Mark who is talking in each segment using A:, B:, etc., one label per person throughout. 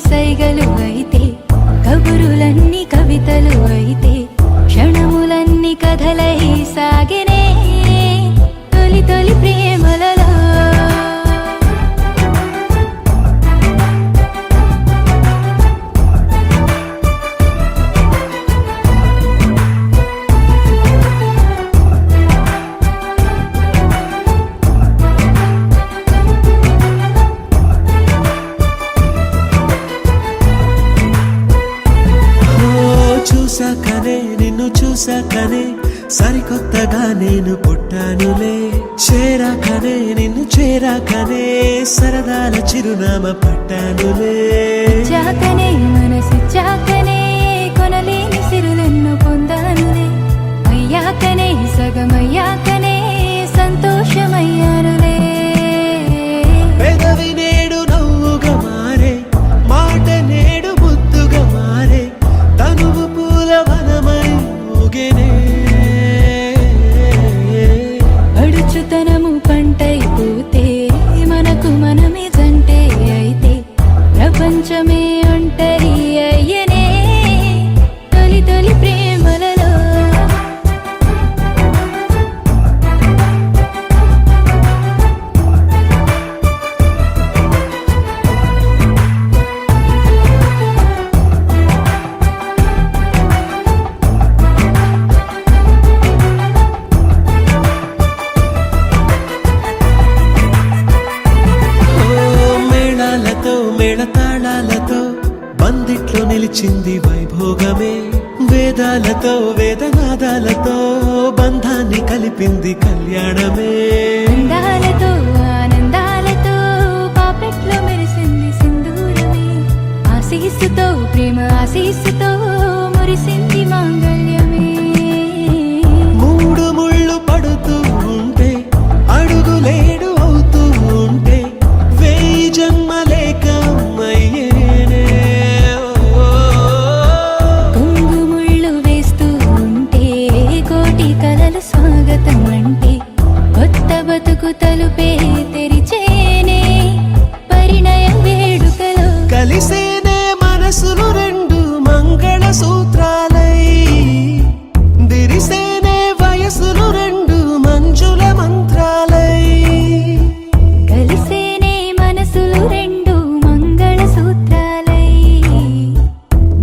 A: సైగలు అయితే, కబురులన్నీ కవితలు అయితే, క్షణములన్నీ కథలై సాగెనే తొలి తొలి ప్రేమలలో.
B: చూసాకనే నిన్ను చూసాకనే సరికొత్తగా నేను పుట్టానులే, చేరాకనే నిన్ను చేరాకనే సరదాల చిరునామా పట్టానులే.
A: చాకనే మనసు చాకనే కొనలేని సిరులెన్నో పొందానులే, అయ్యాకనే సగమయ్యాకనే సంతోషమయ్యానులే.
B: పెదవి నేడు నవ్వుగా మారే, మాట నేడు ముద్దుగా మారే, తనువు పూల వనమై ఊగెనే.
A: అడుచుతనము పంటైపోతే మనకు మనమే జంటే అయితే, ప్రపంచమే ఒంటరి అయ్యనే తొలి తొలి ప్రేమలలో.
B: మేళతాళాలతో బందిట్లో నిలిచింది వైభోగమే, వేదాలతో వేదనాదాలతో బంధాన్ని కలిపింది కళ్యాణమే.
A: అందాలతో ఆనందాలతో పాపెట్లో మెరిసింది సింధూరమే, ఆశీస్సుతో ప్రేమ ఆశీస్సుతో మురిసింది మాంగళ్యమే.
B: మూడు ముళ్ళు పడుతూ ఉంటే అడుగులేడు అవుతూ ఉంటే వేయి జన్మలేక అయ్యేనే.
A: కుంగుముళ్ళు వేస్తూ ఉంటే కోటి కలలు స్వాగతం అంటే, కొత్త బతుకు తలుపే తెరిచేనే పరిణయ వేడుకలో.
B: కలిసేనే మనసులు రెండు మంగళ సూత్రాలై, దిరిసేనే వయసులు రెండు మంజుల మంత్రాలై.
A: కలిసేనే మనసులు రెండు మంగళ సూత్రాలై,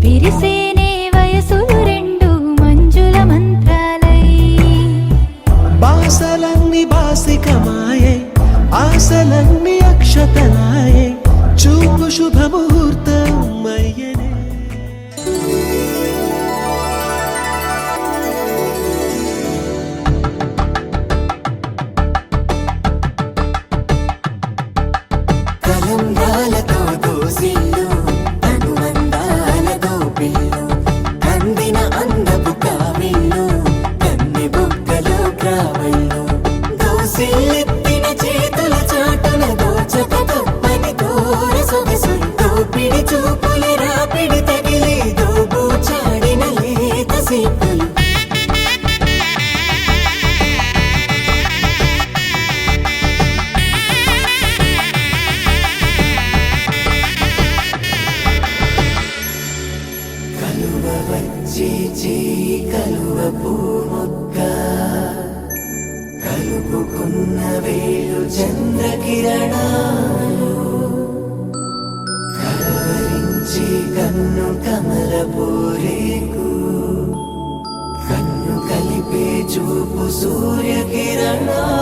A: విరిసేనే వయసులు రెండు మంజుల మంత్రాలై.
B: బాసలన్నీ బాసికమాయే, ఆశలన్నీ అక్షతలాయే, చూపు శుభముహూర్తం అయ్యనే.
C: కలంబ్రాలతో దోసిల్లు అనుబంధాలతో పిల్లు, కందిన అందపు కావిళ్ళు కన్నె బుగ్గలో గ్రావళ్ళు, దోసిల్లెత్తిన చేతుల చాటున దోచక తప్పని దూర సొగసులు, దోపిడి చూపుల రాపిడి తగిలి దోబూచాడిన లేత సీపులు. కలువ వచ్చే చేయి కలువ పూమొక్క, కలుపుకున్న వేలు చంద్రకిరణాలు, కలవరించే కన్ను కమల పూరేకు, కన్ను కలిపే చూపు సూర్యకిరణాలు.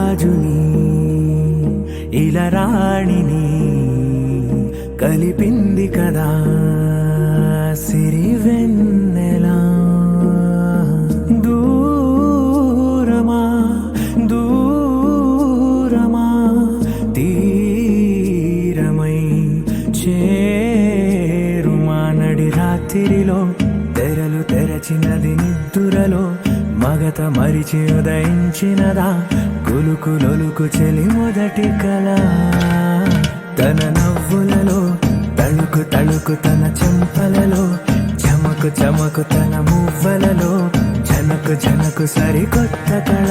D: రాజుని ఇలా రాణిని కలిపింది కదా సిరి వెన్నెలా. దూరమా దూరమా తీరమై చేరుమా నడి రాత్రిలో తెరలు తెరచినది నిద్దురలో మగత మరిచి ఉదయించినదా కులుకు లొలుకు చెలి మొదటి కళ. తన నవ్వులలో తళుకు తళుకు తన చెంపలలో చమకు చమకు తన మువ్వలలో జనకు జనకు సరికొత్త కళ.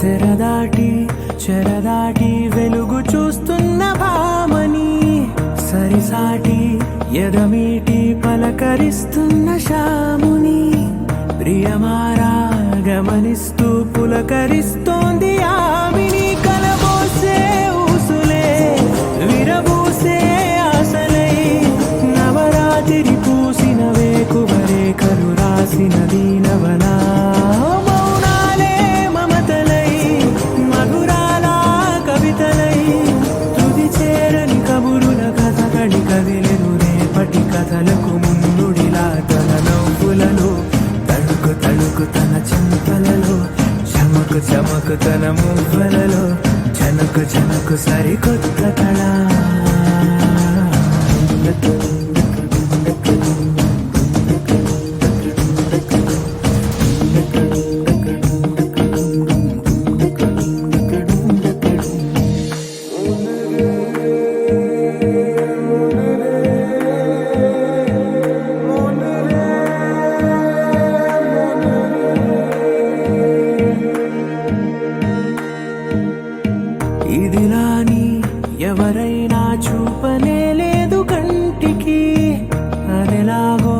D: తెరదాటి చెరదాటి వెలుగు చూస్తున్న భామని సరిసాటి ఎదమీటి పలకరిస్తున్న శాముని ప్రియమారా గమనిస్తూ పులకరిస్తోంది ఆమిని. కలబోసే ఊసులే విరబూసే ఆశలై నవరాత్రి పూసిన వేకువరేఖలు రాసిన దీనవనా. కదిలెను రేపటి కథలకు ముందుడిలా తన నవ్వులలో తళుకు తళుకు తన చెంపలలో చమకు చమకు తన మువ్వలలో జనకు జనకు సరికొత్త కళ. ఇదిలాని ఎవరైనా చూపనే లేదు కంటికి అదెలాగో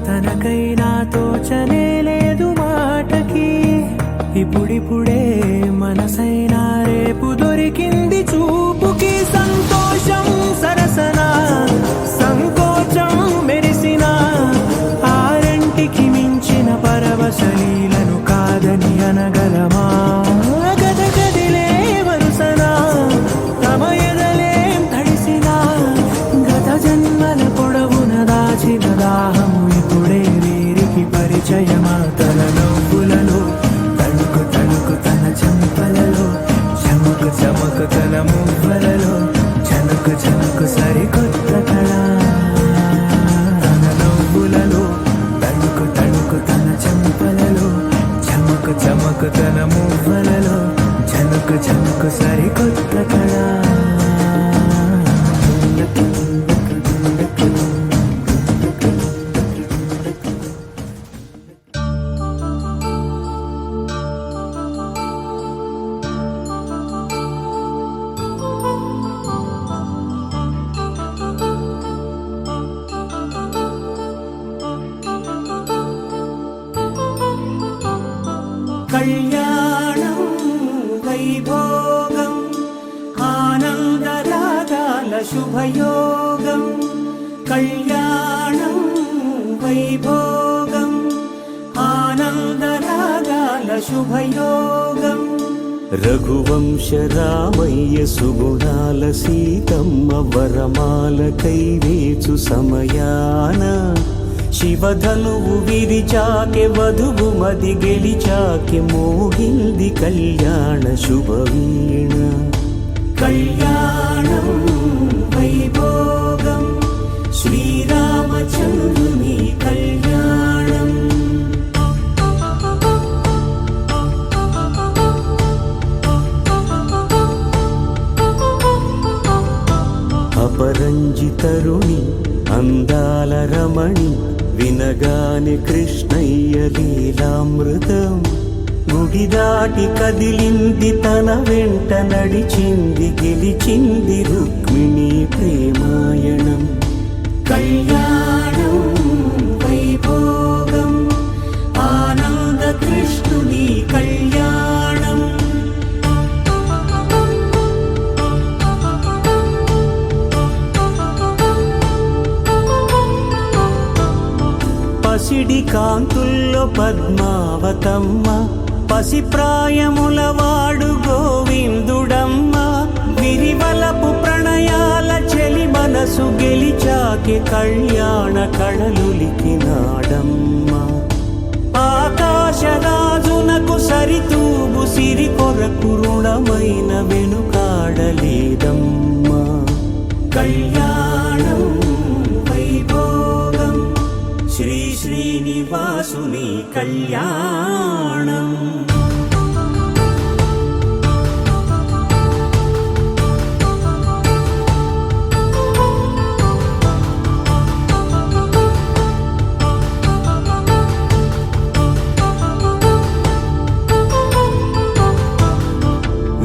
D: తనకైనా తోచనే లేదు మాటకి. ఇప్పుడిప్పుడే మనసైనా రేపు దొరికింది చూపుకి. సంతోషం సరసన సంకోచం మెరిసిన ఆరంటికి మించిన పరవశలీలను కాదని అనగలమా. దాహము ఇప్పుడే వీరికి పరిచయమా. తన నవ్వులలో తణుకు తణుకు తన చెంపలలో చమకు చమకు తన మువ్వలలో చనుకు చనుకు సరికొత్త కళ. తన నవ్వులలో తణుకు తణుకు తన చెంపలలో చమకు చమకు తన మువ్వలలో చనుకు చనుకు సరికొత్త కళ. కళ్యాణం వైభోగం ఆనందరాగాల శుభయోగం. కళ్యాణం వైభోగం ఆనందరాగాల శుభయోగం.
E: రఘువంశ రామయ్య సుగుణాల సీతమ్మ వరమాల కైవేచు సమయాన శివధనువు విరిచాకె వధువు మది గెలిచాకె మోగింది కళ్యాణ శుభవీణ.
D: కళ్యాణం వైభోగం శ్రీరామచంద్రుని కళ్యాణం.
E: తరుణి అందాల రమణి వినగానే కృష్ణయ్య లీలామృతం గుడి దాటి కదిలింది తన వెంట నడిచింది గెలిచింది రుక్మిణి ప్రేమాయణం
D: కళ్యాణం వైభోగం ఆనంద కృష్ణుని కళ్యాణం
E: పసిడి కాంతుల్లో పద్మావతమ్మ పసిప్రాయముల వాడు గోవిందుడమ్మ విరివలపు ప్రణయాల చెలి మనసు గెలిచాకే కళ్యాణ కళలులికినాడమ్మ ఆకాశరాజునకు సరితూగు సిరి కొరకు రుణమైన వెనుకాడలేదమ్మ
D: కళ్యాణం వైభోగం శ్రీ శ్రీనివాసుని కళ్యాణం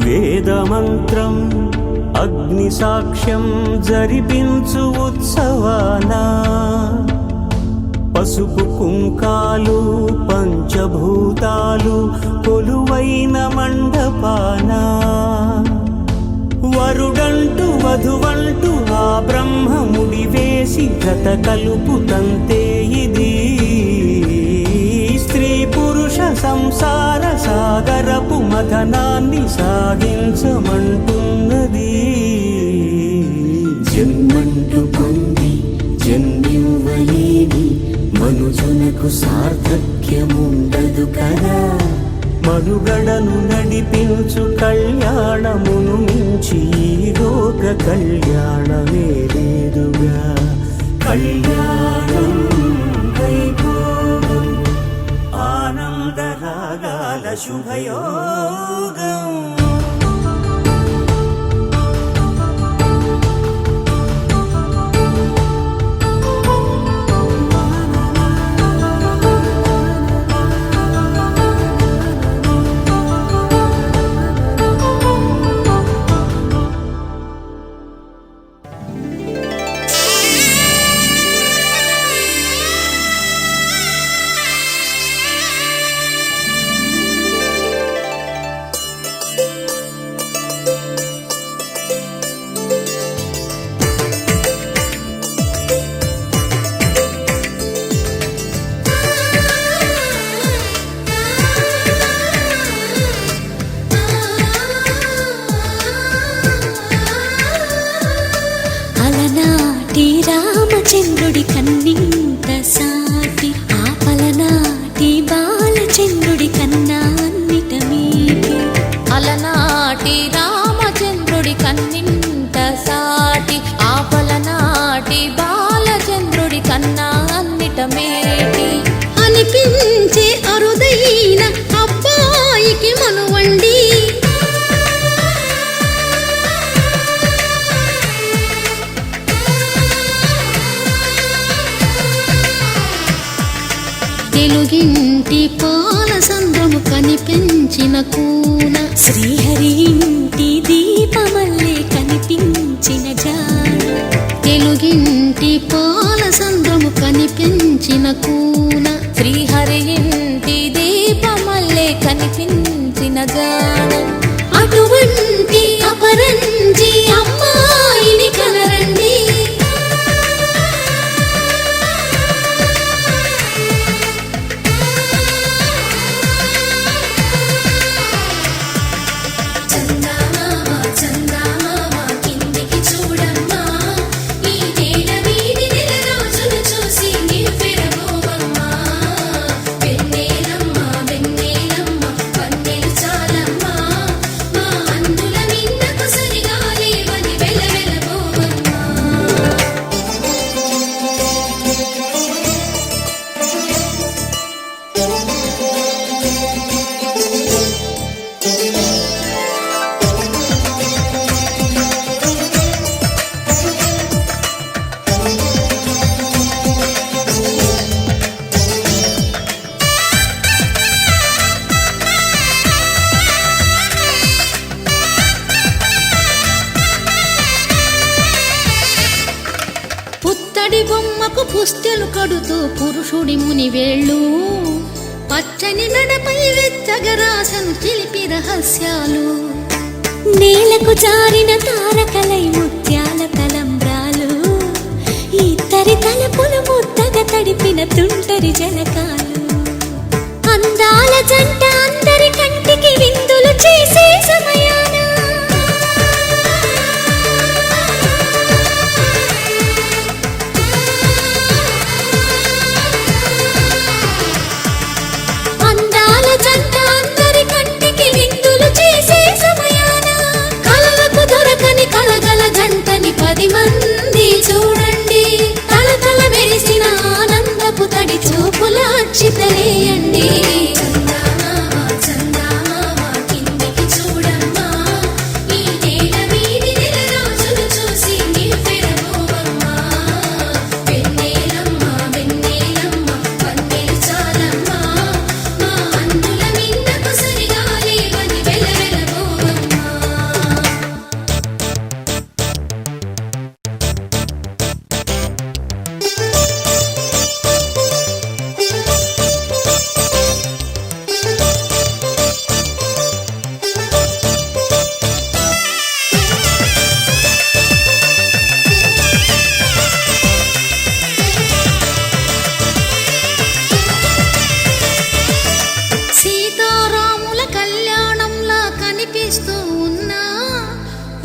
E: వేదమంత్రం అగ్ని సాక్ష్యం జరిపించు ఉత్సవానా పసుపు కుంకాలు పంచభూతాలు కొలువైన మండపాన వరుడంటూ వధువంటూ ఆ బ్రహ్మముడి వేసి జత కలుపుతంతే ఇది స్త్రీ పురుష సంసార సాగరపు మథనాన్ని సాగించమంటున్నది జన్మంటూ పొంది జన్మివ్వలేని మనుజునకు సార్థక్యముండదు కదా మనుగడను నడిపించు కళ్యాణమును మించి ఈ లోక కళ్యాణమే లేదుగా
D: కళ్యాణం వైభోగం ఆనంద రాగాల శుభయోగం
A: అలనాటి రామచంద్రుడి కన్నింత సాటి ఆపలనాటి బాలచంద్రుడి కన్నా అన్నిట మీటి అలనాటి రామచంద్రుడి కన్నింత సాటి ఆపలనాటి బాలచంద్రుడి కన్నా అన్నిట మేటి అనిపించే అరుదైన అబ్బాయికి మనువండి తెలుగింటి పాల సంద్రము కనిపించిన కూన శ్రీహరి ఇంటి దీపమల్లే కనిపించిన జాడ తెలుగింటి పాల సంద్రము కనిపించిన కూన శ్రీహరి ఇంటి దీపమల్లే కనిపించిన జాడ అటువంటి అపరంజి అమ్మాయిని కనరండి
F: చూసి నీ ఫిరమోవమ్మ
A: పుత్తడి బొమ్మకు పుస్తెలు కడుతూ పురుషుడి ముని వేళ్ళు పచ్చని మెడపై వెచ్చగరాసను చిలిపి రహస్యాలు నేలకు జారిన తారకలై ముత్యాల తలంబ్రాలు ఇద్దరి తలపులు ముద్దగా తడిపిన తుంటరి జలకాలు అందాల జంట అందరి కంటికి విందులు చేసే సమయాన అందాల జంట అందరి కంటికి విందులు చేసే సమయాన కలలకు దొరకని కలగల జంటని 10 మంది చూడండి తలతల మెరిసిన ఆనందపు తడి చూపుల అచ్చితలేయండి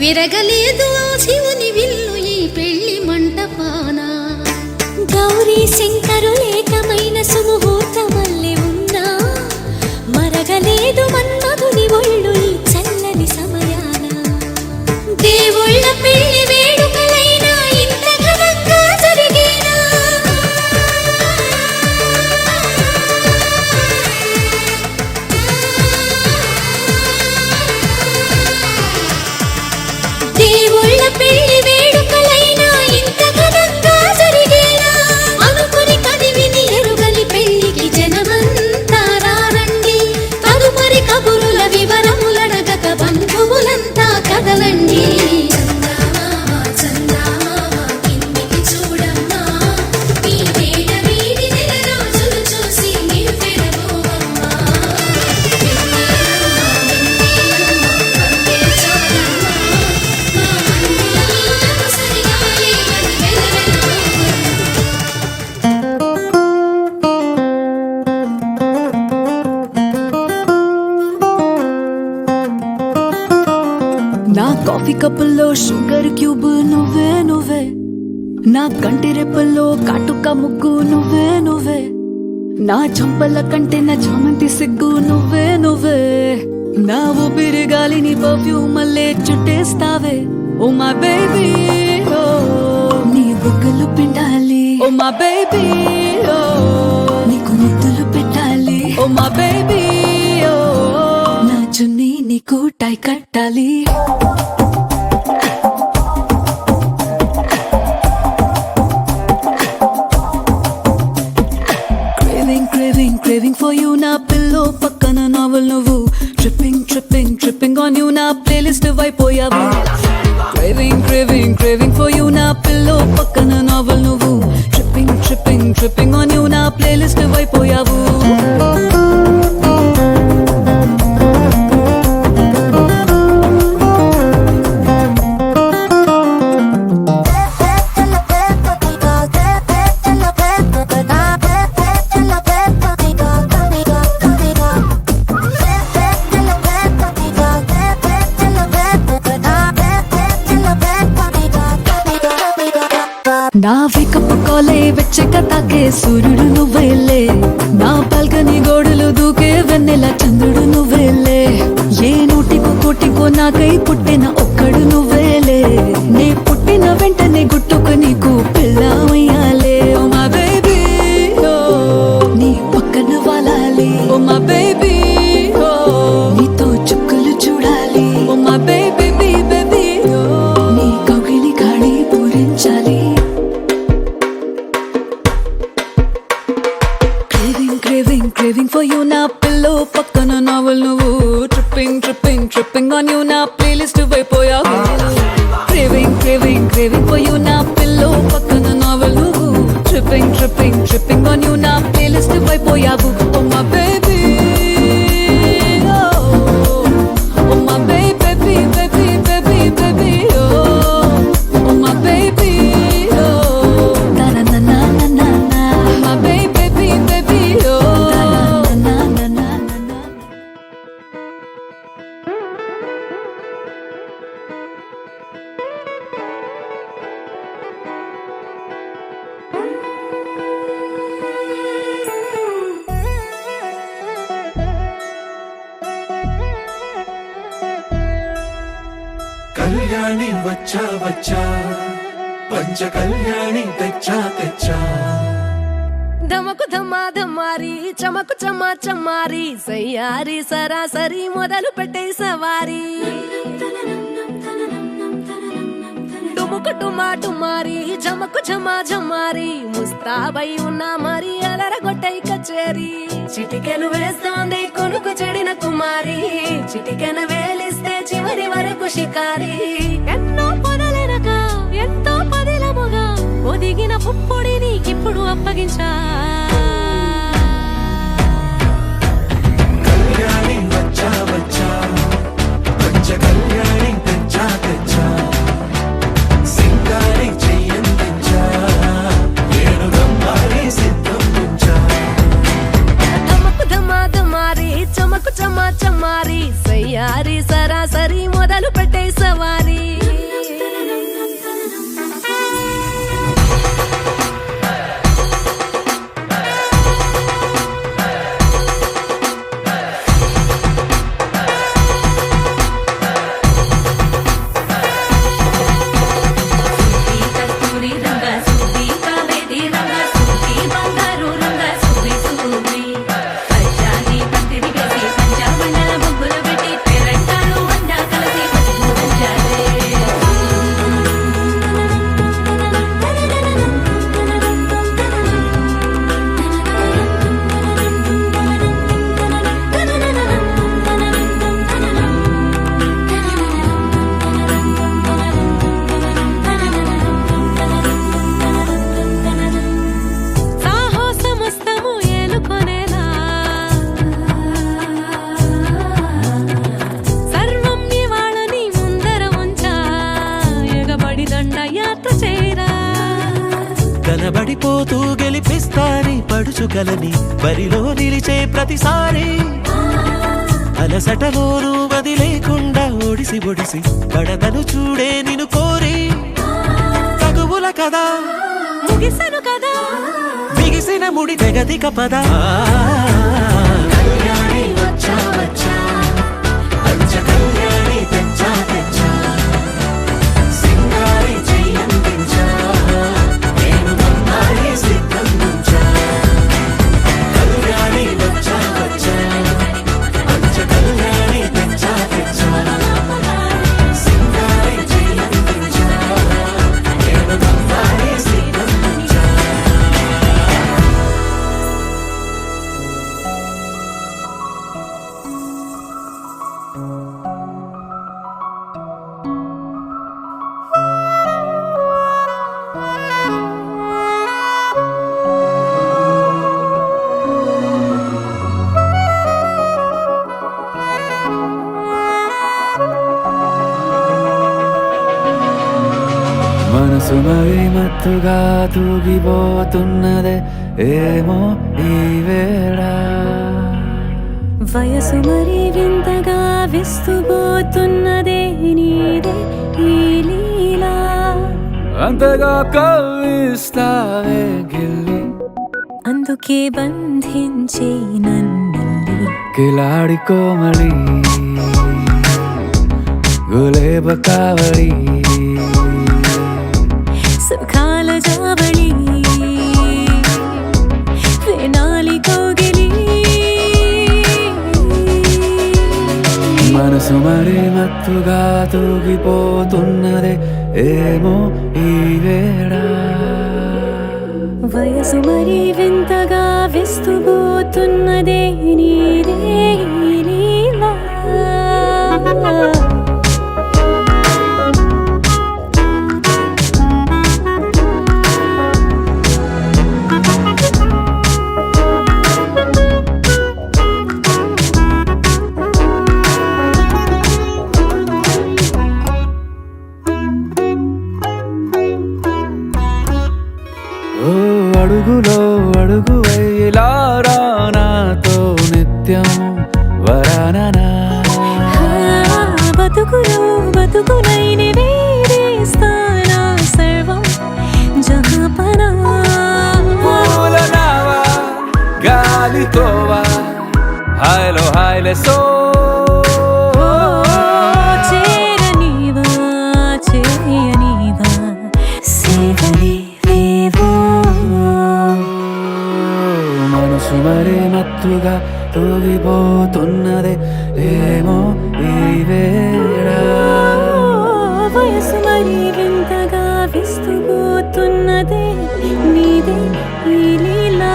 A: విరగలేదు ఆ శివుని విల్లు ఈ పెళ్లి మంటపాన గౌరీ శంకరు ఏకమైన సుముహూర్తమల్లె ఉన్నా మరగలేదు మన్మధుని ఒళ్ళు ఈ చల్లని సమయాన దేవుళ్ళ పెళ్లి వేడుకలైనా ఇంత ఘనంగా జరిగేనా దేవుళ్ళ పెళ్లి వేడుకలైనా ఇంత ఘనంగా జరిగేనా అనుకుని కదివిని ఎరుగని పెళ్లికి జనమంతా రారండి తదుపరి కబురుల వివరములడగక బంధువులంతా కదలండి
F: నా కాఫీ కప్పుల్లో షుగర్ క్యూబ్ నువ్వే నువ్వే నా కంటి రెప్పల్లో కాటుక ముగ్గు నువ్వే నువ్వే నా చంపల కంటే నా చామంతి సిగ్గు నువ్వే నువ్వే నా ఊపిరి గాలిని పర్ఫ్యూమ్ మల్లే చుట్టేస్తావే ఓ మై బేబీ ఓ నీ బుగ్గలు పిండాలి ఓ మై బేబీ ఓ నీకు ముద్దులు పెట్టాలి ఓ మై బేబీ ఓ నా చున్నీ నీకు టై కట్టాలి Craving for you na pillow pakkana novel nuvu tripping on you na playlist vaipoyavu craving for you na pillow pakkana novel nuvu tripping on you na playlist vaipoyavu నా wake up కాలే వెచ్చక తాకే సూర్యుడు నువ్వేలే నా balcony గోడలు దూకే వెన్నెల చంద్రుడు నువ్వేలే ఏ నూటికో కోటికో నాకై పుట్టిన ఒక్కడు నువ్వేలే నే పుట్టిన వెంటనే గుట్టుకు నీకు పిల్లమయ్యాలే ఓ మా బేబీ ఓ నీ పక్కన వాలాలి ఓ మా బేబీ ఓ నీతో చుక్కలు చూడాలి ఓ మా బేబీ బేబీ ఓ నీ కౌగిలి గాడి పూరించాలి Craving for you na pillow pakkana novel nuvu tripping on you na playlist vaipoyavu craving for you na pillow pakkana novel nuvu tripping on you నా ప్లేలిస్ట్ అయిపోయావు oh my baby oh my baby baby baby baby oh my baby నా నా నా నా నా నా my baby baby నా నా నా నా నా
B: కళ్యాణి వచ్చా వచ్చా పంచ కళ్యాణి తెచ్చా తెచ్చా
G: ధమకు ధమా ధమారి చమకు చమా చమారి సయ్యారి సరాసరి మొదలు పెట్టే సవారి టుముకు టుమా టుమారి జమకు ఝమా ఝమారి ముస్తాబై ఉన్నా మరి అలరగొట్టై కచేరి చిటికెను వేస్తోంది కొనుకు చెడిన కుమారి చిటికెను వేలిస్తే చివరి వరకు షికారి ఎన్నో పొదలెనక ఎంతో పదిలముగా ఒదిగిన పుప్పొడి నీకిప్పుడు అప్పగించా
B: కళ్యాణి వచ్చా వచ్చా పంచ కళ్యాణి తెచ్చా తెచ్చా సింగారి చెయ్యందించా ఏడు గమ్మారి సిద్ధం ఉంచా
G: ధమకు ధమా ధమారి చమకు చమా చమారి సయ్యారి సరాసరి మొదలు పెట్టే సవారి కస్తూరి రంగ సుబ్బి కావేరి రంగ సుబ్బి బంగారు రంగ సుబ్బి సుబ్బి పంచాది పందిరి వేసి పంచామండల ముగ్గులు పెట్టి పేరంటారు వండా కలిసి సాహసమస్తము ఏలుకొనేలా సర్వం ఇవాళని ముందర ఉంచా ఎగబడి దండ యాత్ర చేరా
B: కనబడిపోతూ గెలిపిస్తాని పడుచుకలని బరిలో నిలిచే ప్రతిసారి అలసటలోనూ వదిలేకుండా ఒడిసి ఒడిసి పడదను చూడే నిన్ను కోరి తగువుల కదా
G: ముగిసెను కదా
B: బిగిసిన ముడి తెగదిక పద కళ్యాణి వచ్చా వచ్చా పంచ కళ్యాణి తెచ్చా తెచ్చా సింగారి చెయ్యందించా నేను గమ్మారి సిద్ధం ఉంచా కళ్యాణి వచ్చా వచ్చా పంచ కళ్యాణి తెచ్చా తెచ్చా సింగారి చెయ్యందించా నేను గమ్మారి సిద్ధం ఉంచా
H: మనసు మరి మత్తుగా తూగిపోతున్నదే ఏమో ఈ వేళ
G: వయసు మరి వింతగా విస్తుపోతున్నదే నీదే ఈ లీలా
H: అంతగా కవ్విస్తావే గిల్లి
G: అందుకే బంధించే నన్నిల్లి
H: కిలాడి కోమళి గులేబ కావళి
G: సుఖాల జావళి వేనాలి కోగిలి
H: మనసు మరి మత్తుగా తూగిపోతున్నదే ఏమో ఈ వేళ
G: వయసు మరి వింతగా విస్తుపోతున్నదే నీదే ఈ లీలా
H: హాయ్లో హాయ్లే సో
F: చేరనివా చేయనివా సేవలేవేవో
H: మనసు మరి మత్తుగా తూగిపోతున్నదే ఏమో ఈ వేళ
F: వయసు మరి వింతగా విస్తుపోతున్నదే నీదే ఈ లీలా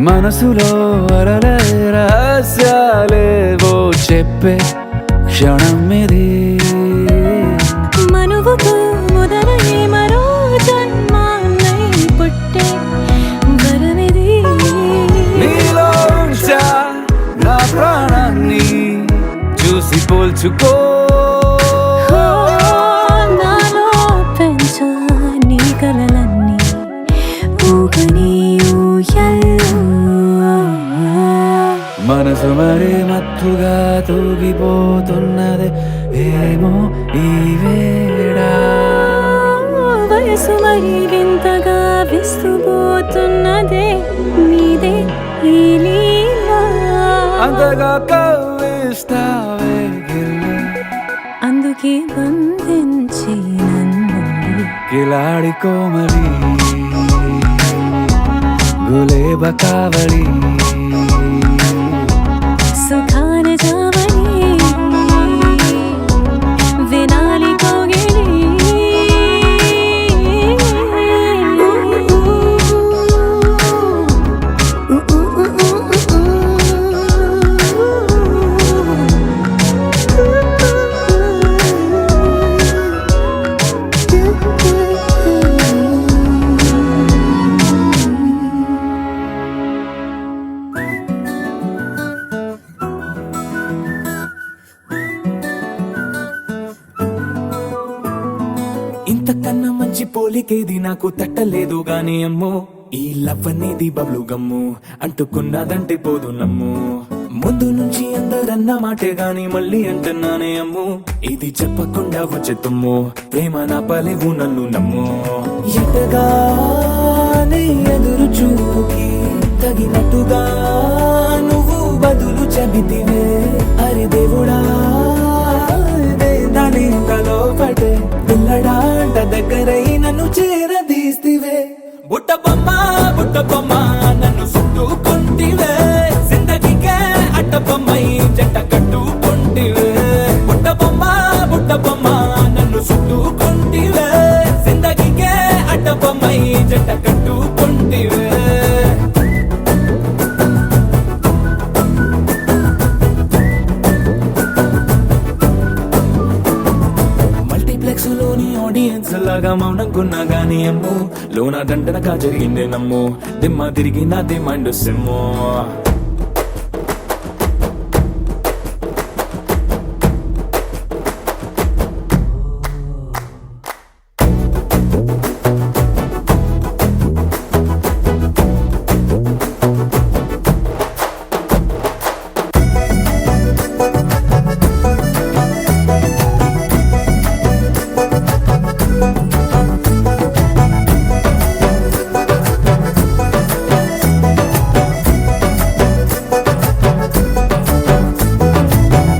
H: మనసులో అలలే రహస్యాలేవో చెప్పే క్షణం ఇది
F: మనువుకు మొదలై మరో జన్మాన్నై పుట్టే వరమిది
H: నీలో ఉంచా నా ప్రాణాన్ని చూసి పోల్చుకో
F: నాలో పెంచా నీ కలలన్నీ ఊగని ఊయల్లో
H: మనసు మరి మత్తుగా తూగిపోతున్నదే ఏమో ఈ వేళ
F: వయసు మరి వింతగా విస్తుపోతున్నదే నీదే ఈ లీలా
H: అంతగా కవ్విస్తావే గిల్లి
F: అందుకే బంధించి నన్ను
H: కిలాడి కోమలి గులేబ కావలి
F: సుఖాన జావని వినాలి కోగిలి
C: ఇంతకన్నా మంచి పోలికేది నాకు తట్టలేదు గాని అమ్మో ఈ లవ్ అనేది బబ్లు గమ్ము అంటుకున్నదంటే పోదు నమ్ము ముందు నుంచి అందరన్న మాటే గాని మళ్ళీ అంటున్నానే అమ్ము ఇది చెప్పకుండా వచ్చే తుమ్ము ప్రేమ నా పలేవు నన్ను నమ్ము ఎటగానే ఎదురు చూకి తగినట్టుగా నువ్వు బదులు చెబితివే అరి దేవుడా దాని కలో పడే పిల్లడాంట దగ్గరై నన్ను చేరదీస్తివే బుట్ట బొమ్మ నన్ను చుట్టుకుంటివే జిందగీకే అట్ట బొమ్మై జంట కట్టుకుంటివే బుట్ట బొమ్మ నన్ను చుట్టుకుంటివే జిందగీకే అట్ట బొమ్మై జంట కట్టుకుంటివే మల్టీప్లెక్స్ లోని ఆడియన్స్ లాగా మౌనంకున్నా గానీ అమ్ము లోన దండనగా జరిగిందే నమ్ము దిమ్మ తిరిగి నాదే మైండ్ సిమ్ము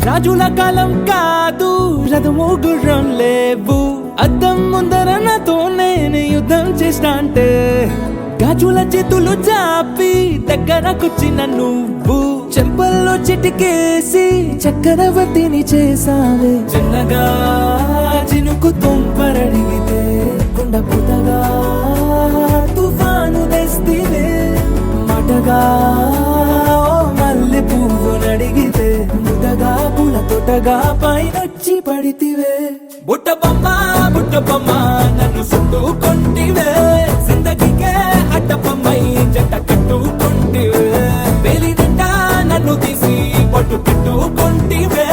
C: రాజుల కాలం కాదు రథము గుర్రం లేవు అద్దం ముందర నాతో నేను యుద్ధం చేస్తా అంటే గాజుల చేతులు చాపి దగ్గరకొచ్చిన నువ్వు చెంపల్లో చిటికేసి చక్రవర్తిని చేసావే చిన్నగా చినుకు తుంపరడిగితే కుండ పుటగా తుఫాను తెస్తివే మాటగా మల్లె పువ్వు నడిగితే ముదగా పూల తోటగా పైనొచ్చి పడితివే బుట్ట బొమ్మ నన్ను చుట్టుకుంటివే జిందగీకే అట్ట బొమ్మై జంట కట్టుకుంటివే వేలి నిండా నన్ను తీసి పట్టు పెట్టుకుంటివే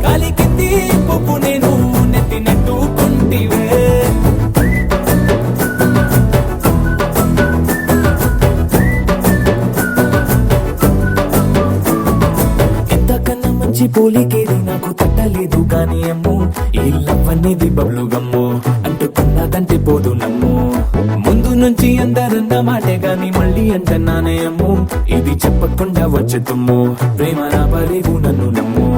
C: కాలి కింది పువ్వు నేను నెత్తి నెట్టుకుంటివే మంచి పోలికేది నాకు తట్టలేదు కానీ అమ్ము ఈ లవ్ అనేది బబ్లు గమ్ము అంటుకున్నదంటే పోదు నమ్ము ముందు నుంచి అందరన్న మాటే గాని మళ్ళీ అంటున్నానే అమ్ము ఇది చెప్పకుండా వచ్చే తుమ్ము ప్రేమ నా పలేవు నన్ను నమ్ము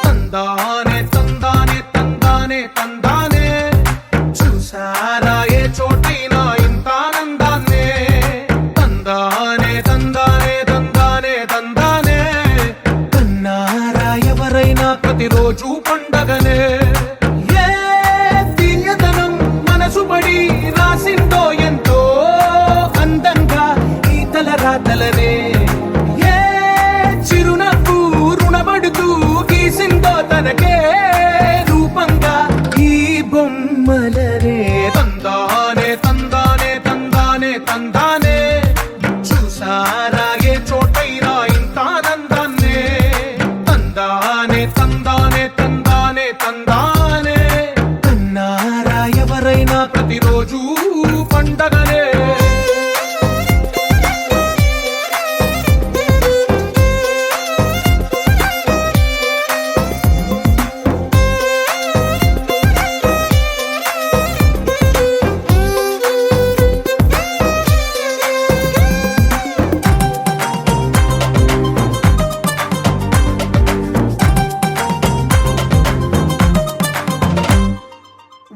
I: తందానే తందానే తందానే తందానే చూసారా ఏ చోటైనా ఇంత ఆనందాన్నే తందానే తందానే తందానే తందానే కన్నారా ఎవరైనా ప్రతిరోజు పండగనే ఏ తీయదనం మనసు పడి రాసిందో ఎంతో అందంగా ఈ తల రాతలనే ఏ చిరునవ్వు రుణపడుతూ గీసిందో తనకే రూపంగా ఈ బొమ్మలనే తందానే తందానే తందానే తందానే చూసారా ఏ చోటైనా ఇంత ఆనందాన్నే తందానే తందానే తందానే తందానే కన్నారా ఎవరైనా ప్రతిరోజు పండగనే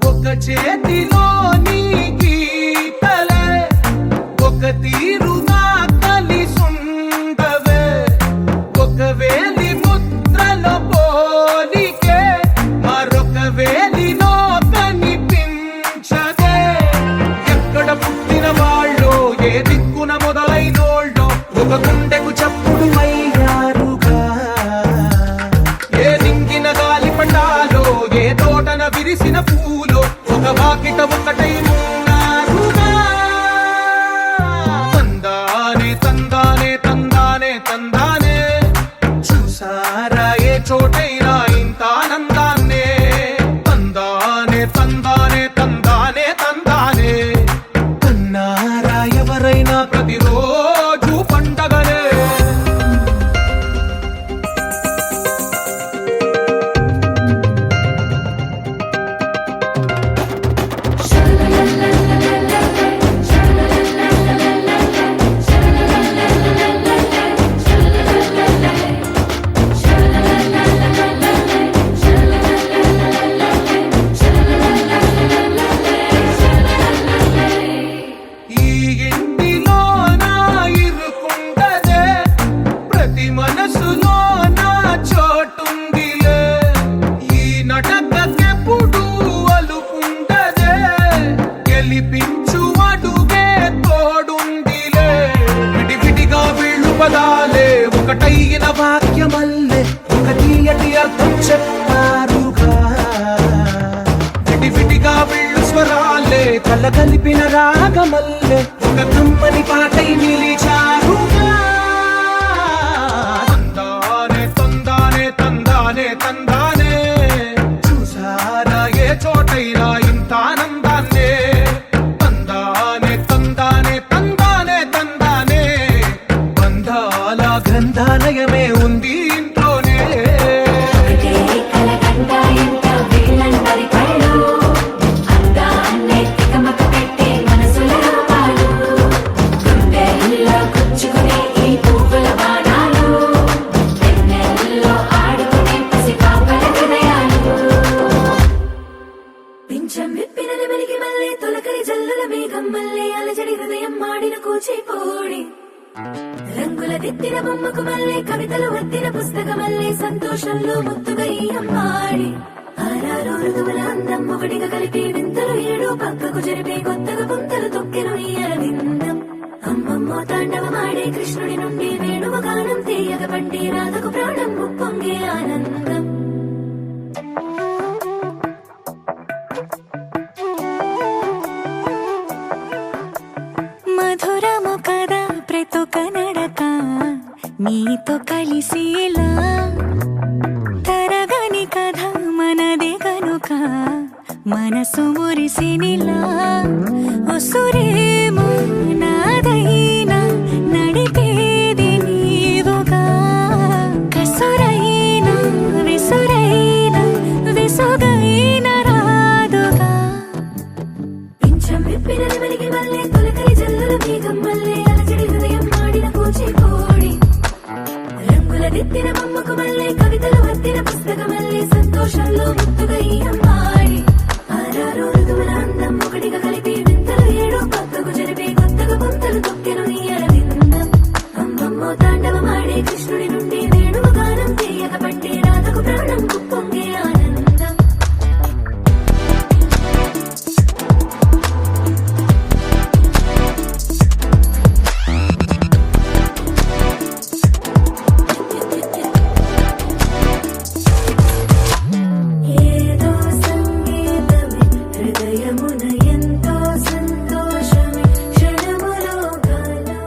I: ఒక చేతిలో నీ గీతలే ఒక తీరుగా కలిసుండవే ఒక వేలి ముద్రలో పోలికే మరొక వేలిలో కనిపించదే ఎక్కడ పుట్టిన వాళ్ళో ఏ దిక్కున మొదలైనోళ్ళో ఒక గుండెకు చప్పుడు అయ్యారుగా ఏ దింగిన గాలి పండాలో ఏ తోటన విరిసిన పూలో ఒక వాకిట ఒకటై ఉన్నారుగా తందానే తందానే తందానే తందానే చూసారా ఏ చోటైనా ఇంత ఆనందాన్నే తందానే తందానే తందానే తందానే కన్నారా ఎవరైనా ప్రతిరోజు పండగనే ఈ ఇంటిలో నా ఇరుకుండదే ప్రతి మనసులో నా చోటుందిలే ఈ నటకెప్పుడు అలుకుండదే గెలిపించు అడుగే తోడుందిలే విడివిడిగా వీళ్ళు పదాలే ఒకటైన వాక్యమల్లే ఒక తీయటి అర్థం చెప్పారుగా విడివిడిగా వీళ్ళు స్వరాలే కల కలిపిన రాగమల్లే ఒక కమ్మని పాటై నిలిచారుగా తందానే తందానే తందానే తందానే చూసారా ఏ చోటైనా ఇంత ఆనందాన్నే తందానే తందానే తందానే తందానే బంధాల గ్రంథాలయమే ఉంది ఇంట్లోనే
G: ఒకటే కలగంట ఎంత వీళ్ళందరి కళ్ళు అందాన్నే తికమక పెట్టే మనసుల రూపాలు గుండెల్లో గుచ్చుకునే ఈ పువ్వుల బాణాలు వెన్నెల్లో ఆడుకునే పసిపాపల హృదయాలు పింఛం విప్పిన నెమలికి మల్లె తొలకరి జల్లుల మేఘం మల్లె అలజడి హృదయం మాడిన కూచిపోడి రంగుల దిద్దిన బొమ్మకు మల్లె కవితలు వత్తిన పుస్తకమల్లె సంతోషంలో ముత్తుగా ఈ అమ్మాడి ఆరారు ఋతువుల అందం ఒకటిగా కలిపి వింతలు ఏడు పక్కకు జరిపి కొత్తగా పుంతలు తొక్కెను ఈ అరవిందం అమ్మమ్మో తాండవమాడే కృష్ణుడి నుండి వేణువ గానం తీయగ పండి రాధకు ప్రాణం ఉప్పొంగే ఆనందం మధురము కదా ప్రతొక నడక నీతో కలిసేలా తరగని కథ మనదే కనుక మనసు మురిసినిలా ఉసురేమో నాదైనా నడిపేది నీవుగా కసురైనా విసురైనా విసుగైన రాదుగా పింఛం విప్పిన నెమలికి మల్లె తొలకరి జల్లుల మేఘం మల్లె అలజడి హృదయం మాడిన కూచిపూడి రంగుల దిద్దిన బొమ్మకు మల్లె కవితలు వత్తిన పుస్తకం మల్లె సంతోషంలో ముత్తుగా ఈ అమ్మాడి ఆరారు ఋతువుల అందం ఒకటిగా కలిపి వింతలు ఏడు పక్కకు జరిపి కొత్తగా పుంతలు తొక్కెను ఈ అరవిందం అమ్మమ్మో తాండవమాడే కృష్ణుడి నుండి వేణువ గానం తీయక పట్టి రాధకు ప్రాణం ఉప్పొంగే ఆనందం ఏదో సంగీతమే హృదయమున ఎంతో సంతోషమే క్షణములో గాలో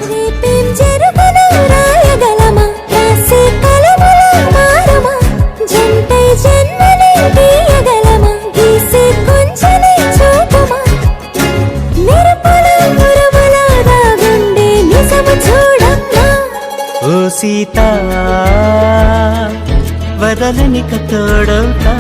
G: రేపేం జరుగును రాయగలమా రాసే కలముల మారమా జంటై జన్మని గీయగలమా గీసే కొంచెని చూపమా మెరుపుల మురుముల దాగుండే నిజము చూడమ్మా
D: ఓ సీత వదలనిక తోడవుతా